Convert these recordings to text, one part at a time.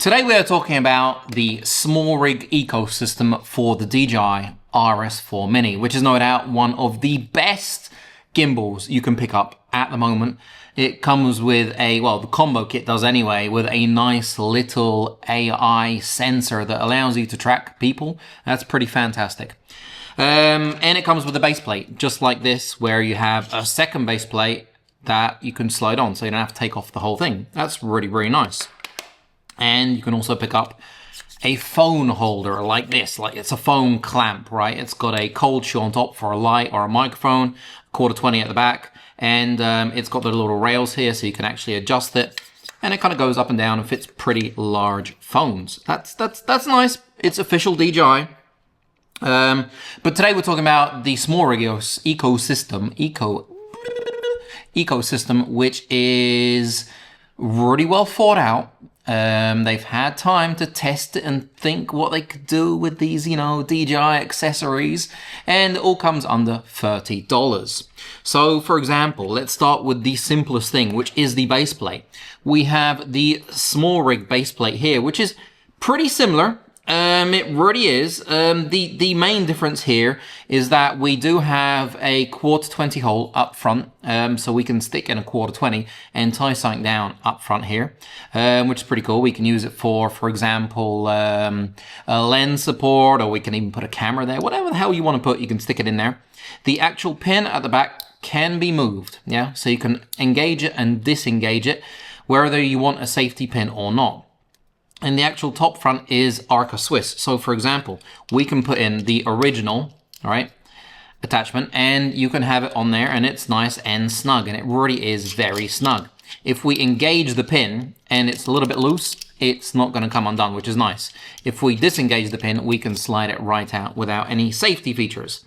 Today we are talking about the SmallRig ecosystem for the DJI RS4 Mini, which is no doubt one of the best gimbals you can pick up at the moment. It comes with a, well, the combo kit does anyway, with a nice little AI sensor that allows you to track people. That's pretty fantastic. And it comes with a base plate, just like this, where you have a second base plate that you can slide on, so you don't have to take off the whole thing. That's really, really nice. And you can also pick up a phone holder like this, like it's a phone clamp, right? It's got a cold shoe on top for a light or a microphone, $1/20 at the back, and it's got the little rails here so you can actually adjust it, and it kind of goes up and down and fits pretty large phones. That's nice. It's official DJI. But today we're talking about the SmallRig ecosystem, which is really well thought out. They've had time to test it and think what they could do with these, DJI accessories, and it all comes under $30. So, for example, let's start with the simplest thing, which is the base plate. We have the SmallRig base plate here, which is pretty similar. It really is. The main difference here is that we do have a 1/4-20 hole up front, so we can stick in a 1/4-20 and tie something down up front here, which is pretty cool. We can use it for example, a lens support, or we can even put a camera there. Whatever the hell you want to put, you can stick it in there. The actual pin at the back can be moved, yeah? So you can engage it and disengage it, whether you want a safety pin or not. And the actual top front is Arca Swiss. So for example, we can put in the original, all right, attachment, and you can have it on there, and it's nice and snug, and it really is very snug. If we engage the pin and it's a little bit loose, it's not going to come undone, which is nice. If we disengage the pin, we can slide it right out without any safety features.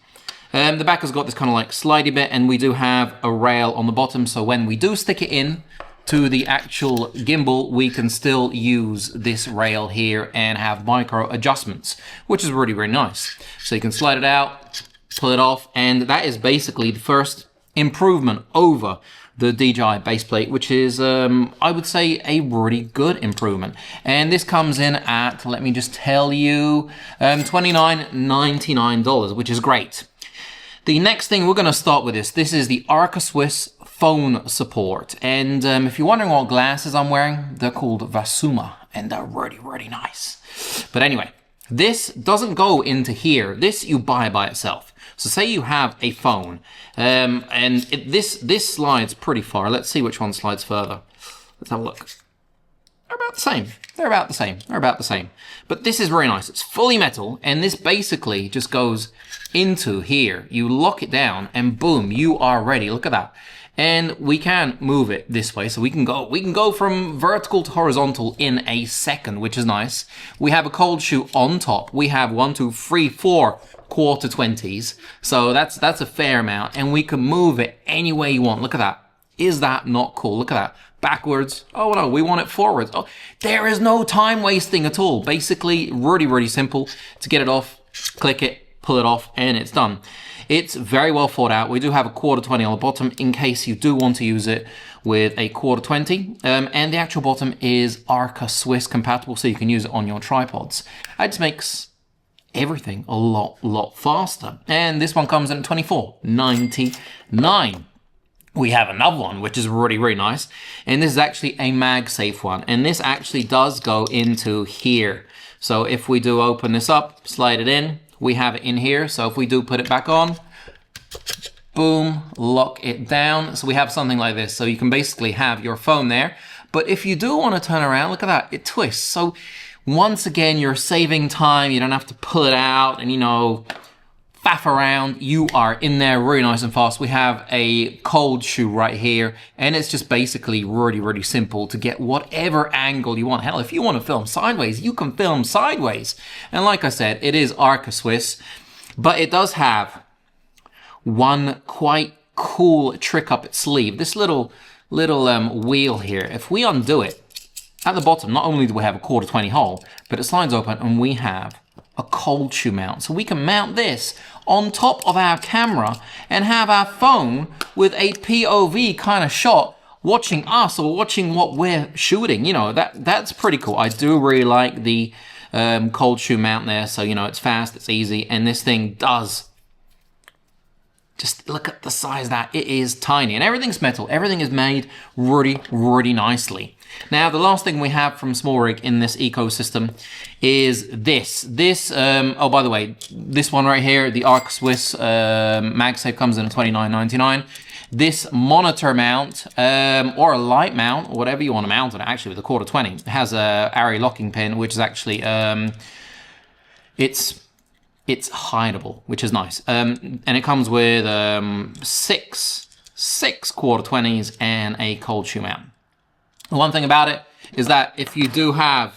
The back has got this kind of like slidey bit, and we do have a rail on the bottom, so when we do stick it in to the actual gimbal, we can still use this rail here and have micro adjustments, which is really, really nice. So you can slide it out, pull it off, and that is basically the first improvement over the DJI base plate, which is, I would say, a really good improvement. And this comes in at, let me just tell you, $29.99, which is great. The next thing, we're going to start with this. This is the Arca Swiss phone support. And if you're wondering what glasses I'm wearing, they're called Vasuma, and they're really, really nice. But anyway, this doesn't go into here. This you buy by itself. So say you have a phone, and this slides pretty far. Let's see which one slides further. Let's have a look. They're about the same. They're about the same. They're about the same. But this is very nice. It's fully metal, and this basically just goes into here. You lock it down, and boom, you are ready. Look at that. And we can move it this way, so we can go from vertical to horizontal in a second, which is nice. We have a cold shoe on top. We have 1, 2, 3, 4 1/4-20s, so that's a fair amount, and we can move it any way you want. Look at that. Is that not cool? Look at that. Backwards. Oh no, we want it forwards. Oh, there is no time wasting at all. Basically, really, really simple to get it off. Click it, pull it off, and it's done. It's very well thought out. We do have a 1/4-20 on the bottom in case you do want to use it with a 1/4-20. And the actual bottom is Arca Swiss compatible, so you can use it on your tripods. It just makes everything a lot faster. And this one comes in at $24.99. We have another one, which is really, really nice. And this is actually a MagSafe one. And this actually does go into here. So if we do open this up, slide it in, we have it in here. So if we do put it back on, boom, lock it down. So we have something like this. So you can basically have your phone there. But if you do want to turn around, look at that, it twists. So once again, you're saving time. You don't have to pull it out and, faff around. You are in there really nice and fast. We have a cold shoe right here, and it's just basically really, really simple to get whatever angle you want. Hell, if you want to film sideways, you can film sideways. And like I said, it is Arca Swiss, but it does have one quite cool trick up its sleeve. This little wheel here, if we undo it, at the bottom, not only do we have a 1/4-20 hole, but it slides open and we have a cold shoe mount. So we can mount this on top of our camera and have our phone with a POV kind of shot watching us or watching what we're shooting. You know, that's pretty cool. I do really like the cold shoe mount there. So, you know, it's fast, it's easy, and this thing does. Just look at the size of that. It is tiny, and everything's metal. Everything is made really, really nicely. Now, the last thing we have from SmallRig in this ecosystem is this. Oh, by the way, this one right here, the Arc Swiss MagSafe comes in at $29.99. This monitor mount, or a light mount, or whatever you want to mount it, actually, with a quarter 20, it has a ARRI locking pin, which is actually, it's hideable, which is nice. And it comes with six quarter 20s and a cold shoe mount. The one thing about it is that if you do have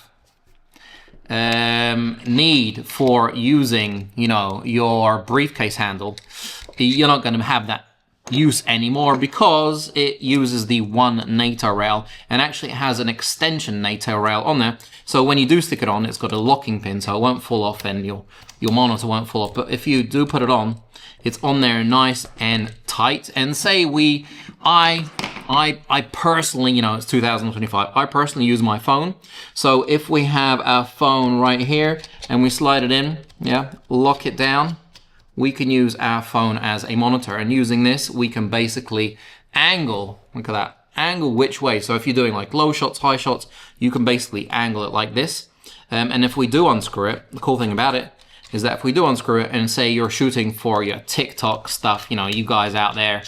need for using, you know, your briefcase handle, you're not going to have that use anymore because it uses the one NATO rail, and actually it has an extension NATO rail on there. So when you do stick it on, it's got a locking pin, so it won't fall off and your monitor won't fall off. But if you do put it on, it's on there nice and tight. And say I personally, you know, it's 2025, I personally use my phone. So if we have our phone right here and we slide it in, yeah, lock it down, we can use our phone as a monitor. And using this, we can basically angle, look at that, angle which way. So if you're doing like low shots, high shots, you can basically angle it like this. And if we do unscrew it, the cool thing about it is that if we do unscrew it and say you're shooting for your TikTok stuff, you know, you guys out there,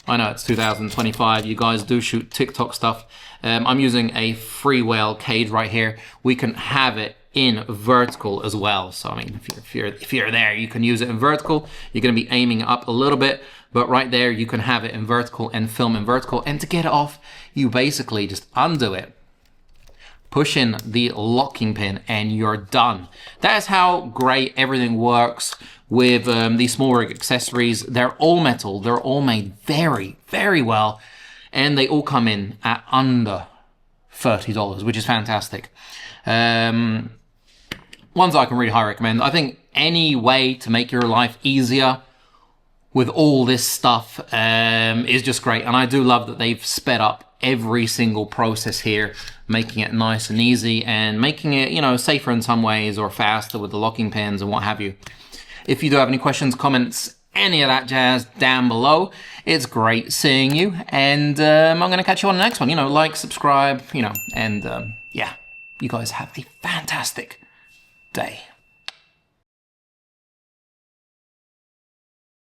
I know it's 2025, you guys do shoot TikTok stuff. I'm using a freewheel cage right here. We can have it in vertical as well. So I mean, if you're there, you can use it in vertical. You're going to be aiming up a little bit, but right there you can have it in vertical and film in vertical. And to get it off, you basically just undo it, push in the locking pin, and you're done. That is how great everything works with these SmallRig accessories. They're all metal. They're all made very, very well, and they all come in at under $30, which is fantastic. Ones I can really highly recommend. I think any way to make your life easier with all this stuff is just great. And I do love that they've sped up every single process here, making it nice and easy and making it, you know, safer in some ways or faster with the locking pins and what have you. If you do have any questions, comments, any of that jazz down below, it's great seeing you. And I'm going to catch you on the next one. You know, like, subscribe, you know, and yeah, you guys have a fantastic day.